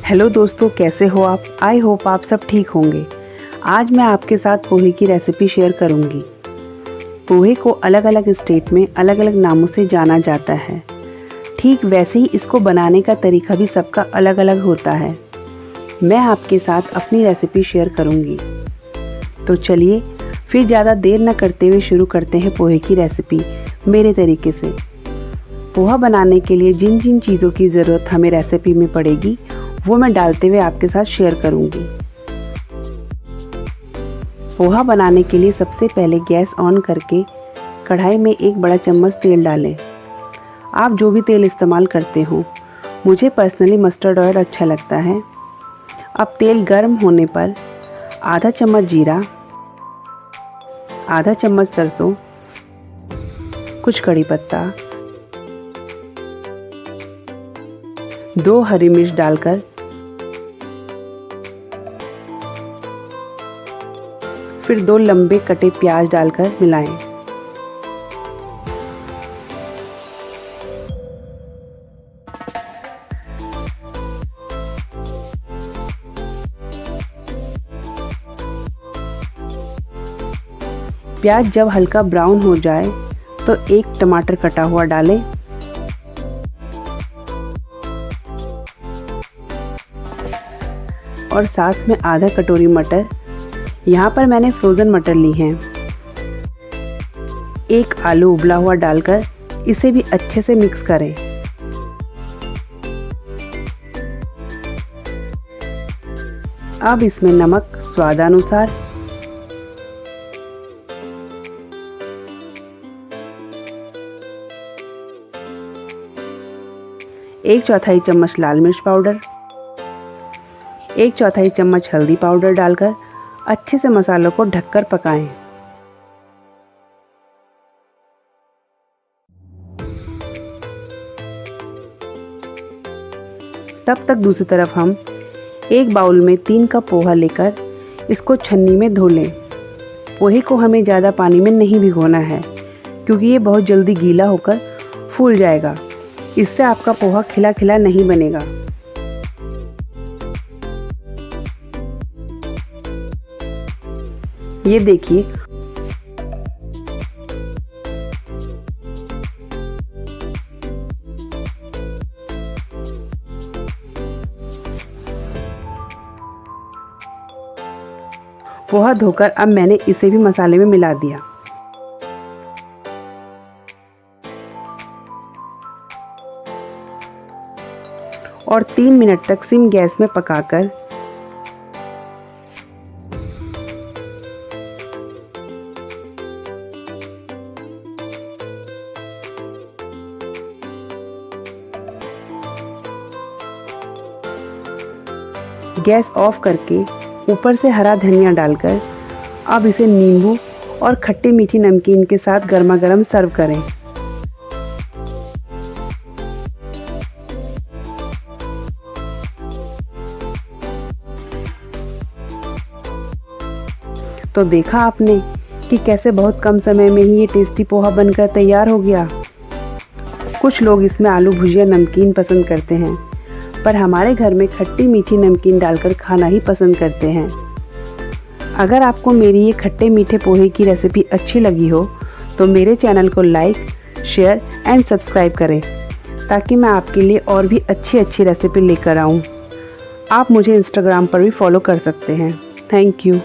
Hello दोस्तों, कैसे हो आप? आई होप आप सब ठीक होंगे। आज मैं आपके साथ पोहे की रेसिपी शेयर करूंगी। पोहे को अलग अलग स्टेट में अलग अलग नामों से जाना जाता है। ठीक वैसे ही इसको बनाने का तरीका भी सबका अलग अलग होता है। मैं आपके साथ अपनी रेसिपी शेयर करूंगी। तो चलिए फिर ज़्यादा देर न करते हुए शुरू करते हैं पोहे की रेसिपी मेरे तरीके से। पोहा बनाने के लिए जिन जिन चीज़ों की ज़रूरत हमें रेसिपी में पड़ेगी वो मैं डालते हुए आपके साथ शेयर करूंगी। पोहा बनाने के लिए सबसे पहले गैस ऑन करके कढ़ाई में 1 बड़ा चम्मच तेल डालें। आप जो भी तेल इस्तेमाल करते हो, मुझे पर्सनली मस्टर्ड ऑयल अच्छा लगता है। अब तेल गर्म होने पर आधा चम्मच जीरा, आधा चम्मच सरसों, कुछ कड़ी पत्ता, 2 हरी मिर्च डालकर फिर 2 लंबे कटे प्याज डालकर मिलाएं। प्याज जब हल्का ब्राउन हो जाए तो 1 टमाटर कटा हुआ डालें। और साथ में आधा कटोरी मटर, यहाँ पर मैंने फ्रोज़न मटर ली हैं। 1 आलू उबला हुआ डालकर इसे भी अच्छे से मिक्स करें। अब इसमें नमक स्वादानुसार, एक चौथाई चम्मच लाल मिर्च पाउडर, 1/4 चम्मच हल्दी पाउडर डालकर अच्छे से मसालों को ढककर पकाएं। तब तक दूसरी तरफ हम 1 बाउल में 3 कप पोहा लेकर इसको छन्नी में धो लें। पोहे को हमें ज़्यादा पानी में नहीं भिगोना है क्योंकि ये बहुत जल्दी गीला होकर फूल जाएगा। इससे आपका पोहा खिला खिला नहीं बनेगा। ये देखिए, पोहा धोकर अब मैंने इसे भी मसाले में मिला दिया। और 3 मिनट तक सिम गैस में पकाकर गैस ऑफ करके ऊपर से हरा धनिया डालकर अब इसे नींबू और खट्टी मीठी नमकीन के साथ गर्मा गर्म सर्व करें। तो देखा आपने कि कैसे बहुत कम समय में ही ये टेस्टी पोहा बनकर तैयार हो गया। कुछ लोग इसमें आलू भुजिया नमकीन पसंद करते हैं, पर हमारे घर में खट्टी मीठी नमकीन डालकर खाना ही पसंद करते हैं। अगर आपको मेरी ये खट्टे मीठे पोहे की रेसिपी अच्छी लगी हो तो मेरे चैनल को लाइक, शेयर एंड सब्सक्राइब करें ताकि मैं आपके लिए और भी अच्छी रेसिपी लेकर आऊँ। आप मुझे इंस्टाग्राम पर भी फॉलो कर सकते हैं। Thank you.